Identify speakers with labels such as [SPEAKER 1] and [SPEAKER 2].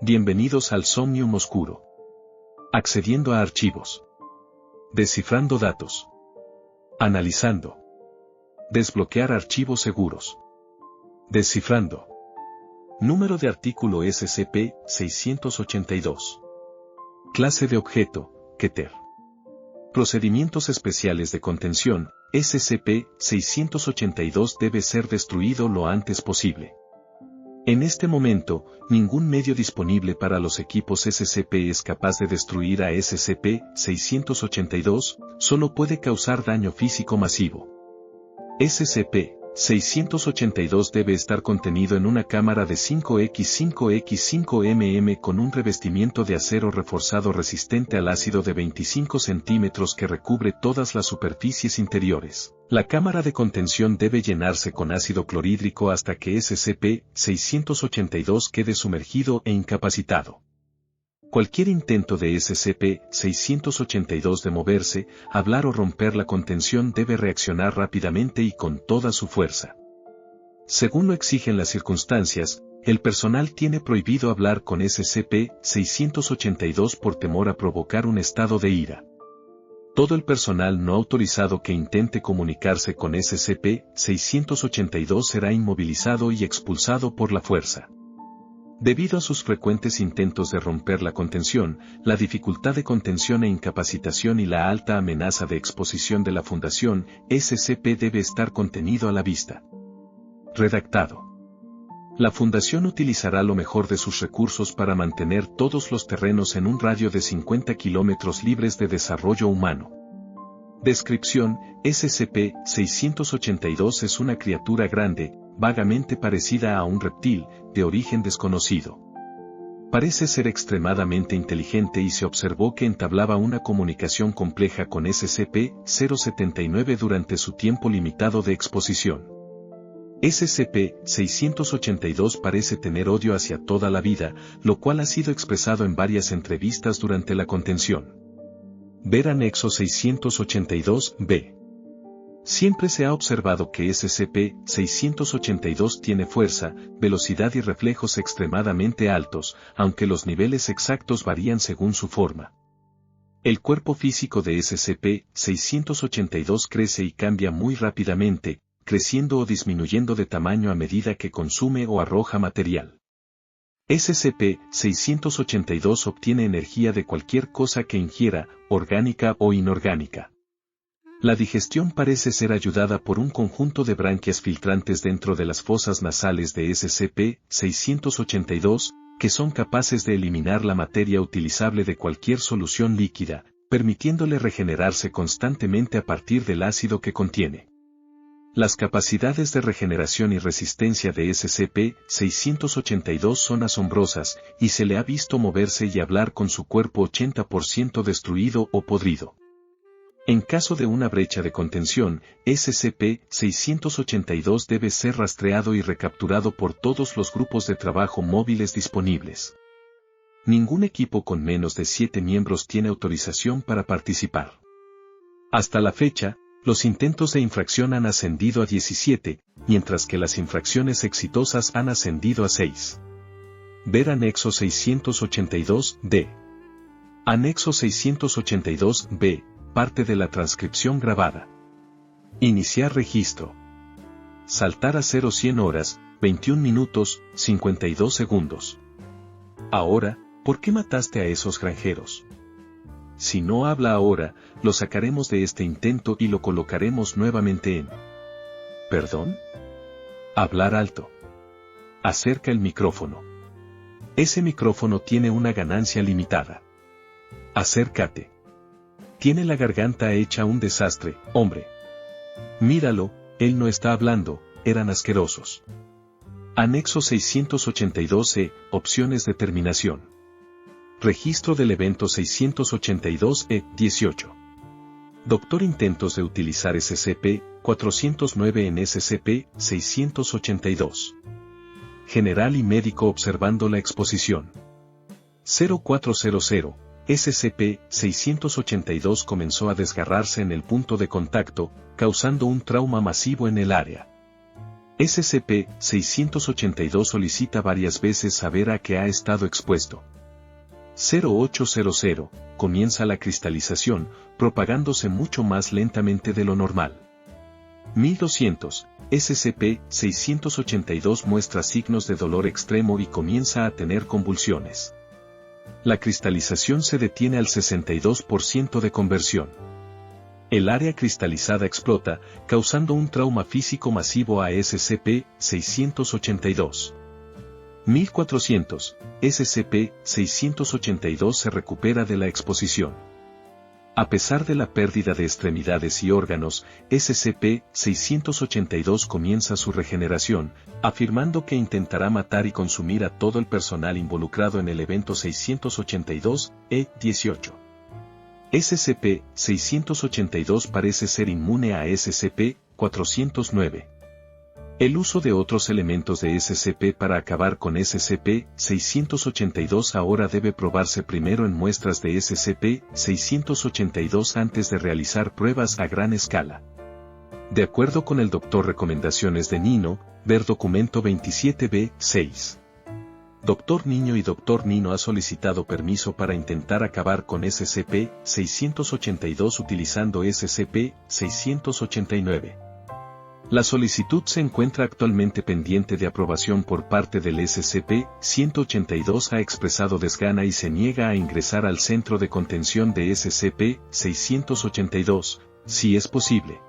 [SPEAKER 1] Bienvenidos al Somnium Oscuro. Accediendo a archivos. Descifrando datos. Analizando. Desbloquear archivos seguros. Descifrando. Número de artículo SCP-682. Clase de objeto, Keter. Procedimientos especiales de contención, SCP-682 debe ser destruido lo antes posible. En este momento, ningún medio disponible para los equipos SCP es capaz de destruir a SCP-682, solo puede causar daño físico masivo. SCP-682 debe estar contenido en una cámara de 5x5x5 mm con un revestimiento de acero reforzado resistente al ácido de 25 centímetros que recubre todas las superficies interiores. La cámara de contención debe llenarse con ácido clorhídrico hasta que SCP-682 quede sumergido e incapacitado. Cualquier intento de SCP-682 de moverse, hablar o romper la contención debe reaccionar rápidamente y con toda su fuerza. Según lo exigen las circunstancias, el personal tiene prohibido hablar con SCP-682 por temor a provocar un estado de ira. Todo el personal no autorizado que intente comunicarse con SCP-682 será inmovilizado y expulsado por la fuerza. Debido a sus frecuentes intentos de romper la contención, la dificultad de contención e incapacitación y la alta amenaza de exposición de la Fundación, SCP debe estar contenido a la vista. Redactado. La Fundación utilizará lo mejor de sus recursos para mantener todos los terrenos en un radio de 50 kilómetros libres de desarrollo humano. Descripción: SCP-682 es una criatura grande, vagamente parecida a un reptil, de origen desconocido. Parece ser extremadamente inteligente y se observó que entablaba una comunicación compleja con SCP-079 durante su tiempo limitado de exposición. SCP-682 parece tener odio hacia toda la vida, lo cual ha sido expresado en varias entrevistas durante la contención. Ver anexo 682-B. Siempre se ha observado que SCP-682 tiene fuerza, velocidad y reflejos extremadamente altos, aunque los niveles exactos varían según su forma. El cuerpo físico de SCP-682 crece y cambia muy rápidamente, creciendo o disminuyendo de tamaño a medida que consume o arroja material. SCP-682 obtiene energía de cualquier cosa que ingiera, orgánica o inorgánica. La digestión parece ser ayudada por un conjunto de branquias filtrantes dentro de las fosas nasales de SCP-682, que son capaces de eliminar la materia utilizable de cualquier solución líquida, permitiéndole regenerarse constantemente a partir del ácido que contiene. Las capacidades de regeneración y resistencia de SCP-682 son asombrosas, y se le ha visto moverse y hablar con su cuerpo 80% destruido o podrido. En caso de una brecha de contención, SCP-682 debe ser rastreado y recapturado por todos los grupos de trabajo móviles disponibles. Ningún equipo con menos de 7 miembros tiene autorización para participar. Hasta la fecha, los intentos de infracción han ascendido a 17, mientras que las infracciones exitosas han ascendido a 6. Ver anexo 682-D. Anexo 682-B. Parte de la transcripción grabada. Iniciar registro. Saltar a 0-100 horas, 21 minutos, 52 segundos. Ahora, ¿por qué mataste a esos granjeros? Si no habla ahora, lo sacaremos de este intento y lo colocaremos nuevamente en... ¿Perdón? Hablar alto. Acerca el micrófono. Ese micrófono tiene una ganancia limitada. Acércate. Tiene la garganta hecha un desastre, hombre. Míralo, él no está hablando, eran asquerosos. Anexo 682-E, opciones de terminación. Registro del evento 682-E-18. Doctor intentos de utilizar SCP-409 en SCP-682. General y médico observando la exposición. 0400. SCP-682 comenzó a desgarrarse en el punto de contacto, causando un trauma masivo en el área. SCP-682 solicita varias veces saber a qué ha estado expuesto. 0800, comienza la cristalización, propagándose mucho más lentamente de lo normal. 1200, SCP-682 muestra signos de dolor extremo y comienza a tener convulsiones. La cristalización se detiene al 62% de conversión. El área cristalizada explota, causando un trauma físico masivo a SCP-682. 1400, SCP-682 se recupera de la exposición. A pesar de la pérdida de extremidades y órganos, SCP-682 comienza su regeneración, afirmando que intentará matar y consumir a todo el personal involucrado en el evento 682-E18. SCP-682 parece ser inmune a SCP-409. El uso de otros elementos de SCP para acabar con SCP-682 ahora debe probarse primero en muestras de SCP-682 antes de realizar pruebas a gran escala. De acuerdo con el Dr. Recomendaciones de Nino, ver documento 27B6. Dr. Niño y Dr. Nino ha solicitado permiso para intentar acabar con SCP-682 utilizando SCP-689. La solicitud se encuentra actualmente pendiente de aprobación por parte del SCP-182. Ha expresado desgana y se niega a ingresar al centro de contención de SCP-682, si es posible.